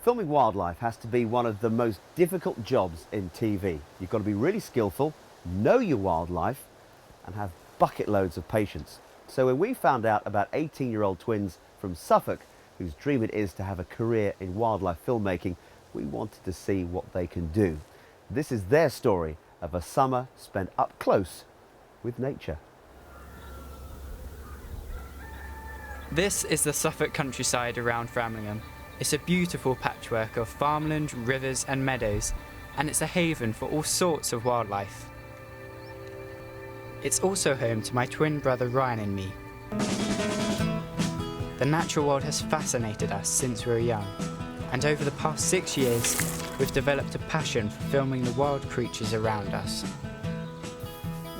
Filming wildlife has to be one of the most difficult jobs in TV. You've got to be really skillful, know your wildlife, and have bucket loads of patience. So when we found out about 18-year-old twins from Suffolk, whose dream it is to have a career in wildlife filmmaking, we wanted to see what they can do. This is their story of a summer spent up close with nature. This is the Suffolk countryside around Framlingham. It's a beautiful patchwork of farmland, rivers and meadows, and it's a haven for all sorts of wildlife. It's also home to my twin brother Ryan and me. The natural world has fascinated us since we were young, and over the past 6 years, we've developed a passion for filming the wild creatures around us.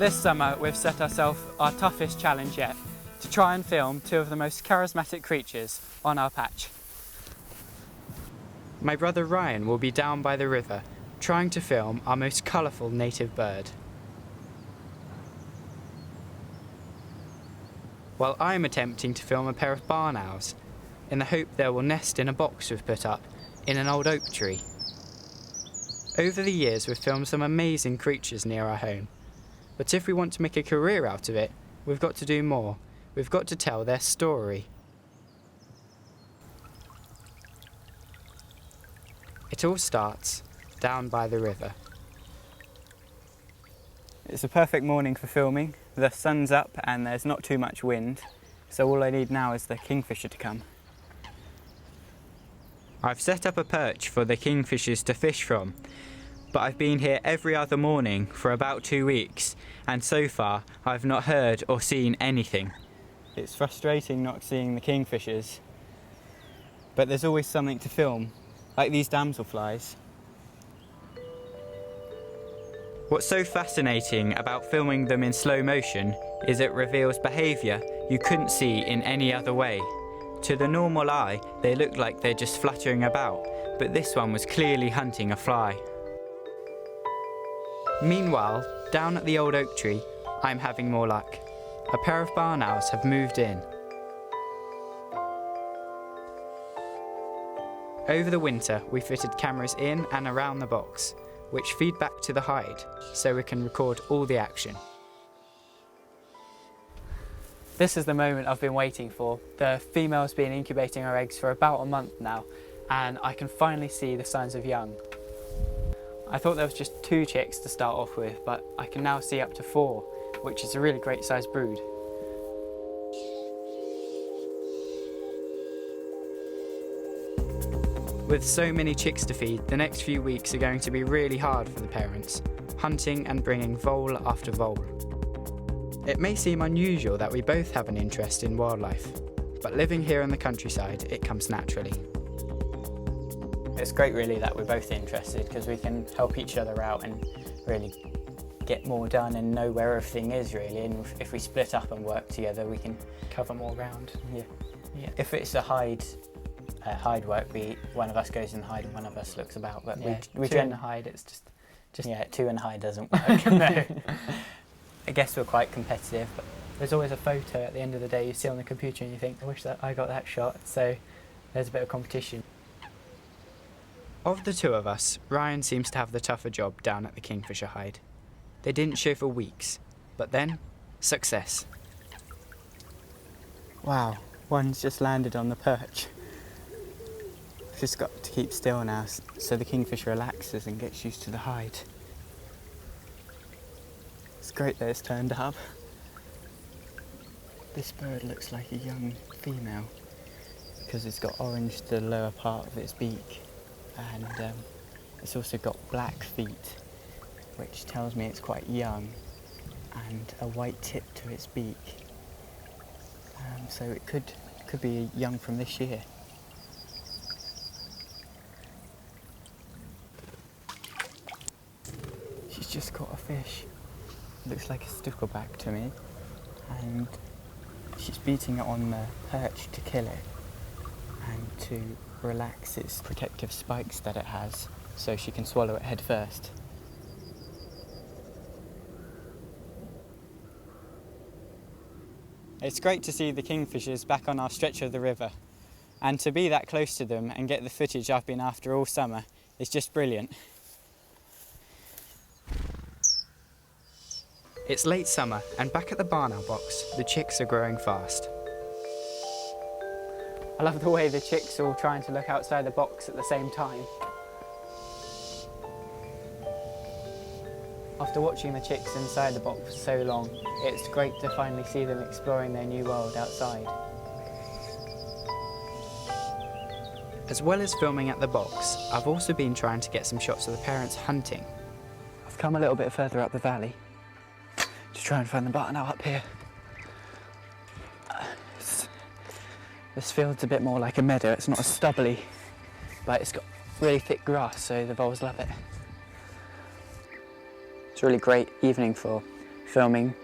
This summer, we've set ourselves our toughest challenge yet, to try and film two of the most charismatic creatures on our patch. My brother Ryan will be down by the river, trying to film our most colourful native bird. While I'm attempting to film a pair of barn owls, in the hope they will nest in a box we've put up in an old oak tree. Over the years we've filmed some amazing creatures near our home, but if we want to make a career out of it, we've got to do more. We've got to tell their story. It all starts down by the river. It's a perfect morning for filming. The sun's up and there's not too much wind, so all I need now is the kingfisher to come. I've set up a perch for the kingfishers to fish from, but I've been here every other morning for about 2 weeks, and so far I've not heard or seen anything. It's frustrating not seeing the kingfishers, but there's always something to film, like these damselflies. What's so fascinating about filming them in slow motion is it reveals behaviour you couldn't see in any other way. To the normal eye, they look like they're just fluttering about, but this one was clearly hunting a fly. Meanwhile, down at the old oak tree, I'm having more luck. A pair of barn owls have moved in. Over the winter, we fitted cameras in and around the box, which feed back to the hide, so we can record all the action. This is the moment I've been waiting for. The female's been incubating her eggs for about a month now, and I can finally see the signs of young. I thought there was just 2 chicks to start off with, but I can now see up to 4, which is a really great sized brood. With so many chicks to feed, the next few weeks are going to be really hard for the parents, hunting and bringing vole after vole. It may seem unusual that we both have an interest in wildlife, but living here in the countryside, it comes naturally. It's great really that we're both interested because we can help each other out and really get more done and know where everything is really, and if we split up and work together we can cover more ground. Yeah. If it's a hide work, one of us goes in the hide and one of us looks about, but we two in the hide, it's just yeah, 2 in the hide doesn't work. No. I guess we're quite competitive, but there's always a photo at the end of the day you see on the computer and you think, I wish that I got that shot, so there's a bit of competition. Of the 2 of us, Ryan seems to have the tougher job down at the Kingfisher hide. They didn't show for weeks, but then, success. Wow, one's just landed on the perch. Just got to keep still now so the kingfisher relaxes and gets used to the hide. It's great that it's turned up. This bird looks like a young female because it's got orange to the lower part of its beak, and it's also got black feet, which tells me it's quite young, and a white tip to its beak. So it could be young from this year. She's just caught a fish. Looks like a stickleback to me, and she's beating it on the perch to kill it and to relax its protective spikes that it has so she can swallow it head first. It's great to see the kingfishers back on our stretch of the river. And to be that close to them and get the footage I've been after all summer is just brilliant. It's late summer, and back at the barn owl box, the chicks are growing fast. I love the way the chicks are all trying to look outside the box at the same time. After watching the chicks inside the box for so long, it's great to finally see them exploring their new world outside. As well as filming at the box, I've also been trying to get some shots of the parents hunting. I've come a little bit further up the valley to try and find the barn owl up here. This field's a bit more like a meadow. It's not as stubbly, but it's got really thick grass, so the voles love it. It's a really great evening for filming.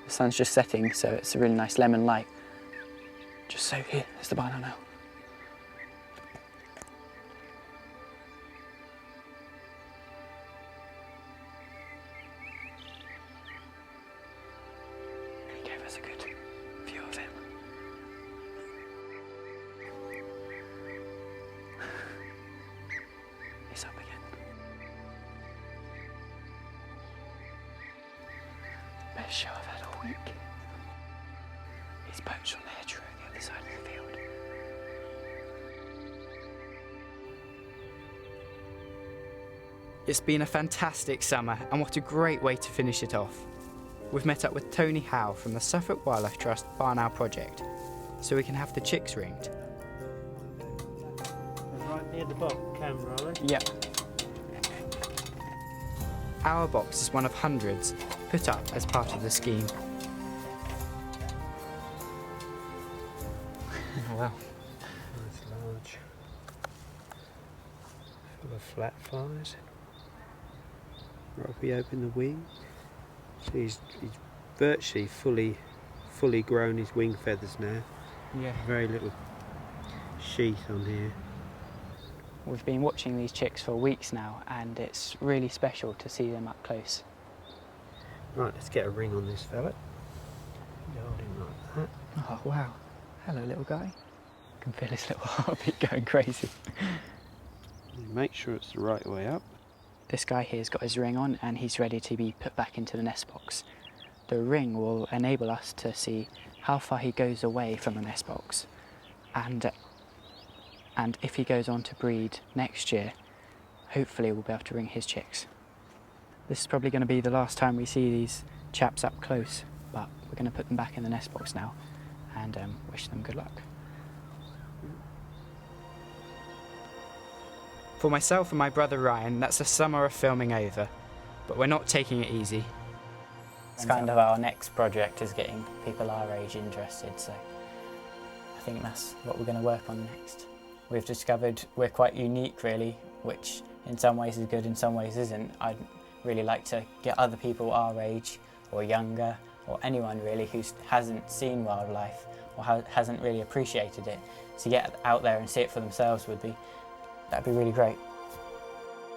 The sun's just setting, so it's a really nice lemon light. Just so here, there's the barn owl now. He gave us a good view of him. He's up again. Best show I've had all week. He's perched on the hedgerow on the other side of the field. It's been a fantastic summer, and what a great way to finish it off. We've met up with Tony Howe from the Suffolk Wildlife Trust Barn Owl Project, so we can have the chicks ringed. Right near the camera, are they? Yeah. Our box is one of hundreds put up as part of the scheme. Oh, wow. That's large. Full of flat flies. Right, we open the wing. So he's virtually fully grown his wing feathers now. Yeah. Very little sheath on here. We've been watching these chicks for weeks now, and it's really special to see them up close. Right, let's get a ring on this fella. Hold him like that. Oh, wow. Hello, little guy. I can feel his little heartbeat going crazy. Make sure it's the right way up. This guy here's got his ring on, and he's ready to be put back into the nest box. The ring will enable us to see how far he goes away from the nest box, and if he goes on to breed next year, hopefully we'll be able to ring his chicks. This is probably going to be the last time we see these chaps up close, but we're going to put them back in the nest box now and wish them good luck. For myself and my brother Ryan, that's a summer of filming over, but we're not taking it easy. It's kind of our next project, is getting people our age interested, so I think that's what we're going to work on next. We've discovered we're quite unique really, which in some ways is good, in some ways isn't. I'd really like to get other people our age or younger, or anyone really who hasn't seen wildlife or hasn't really appreciated it, to get out there and see it for themselves that'd be really great.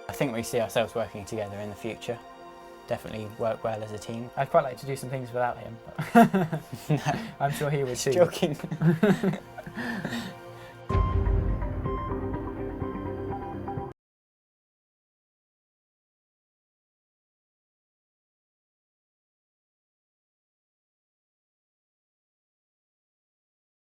I think we see ourselves working together in the future. Definitely work well as a team. I'd quite like to do some things without him, but I'm sure he would too. Joking.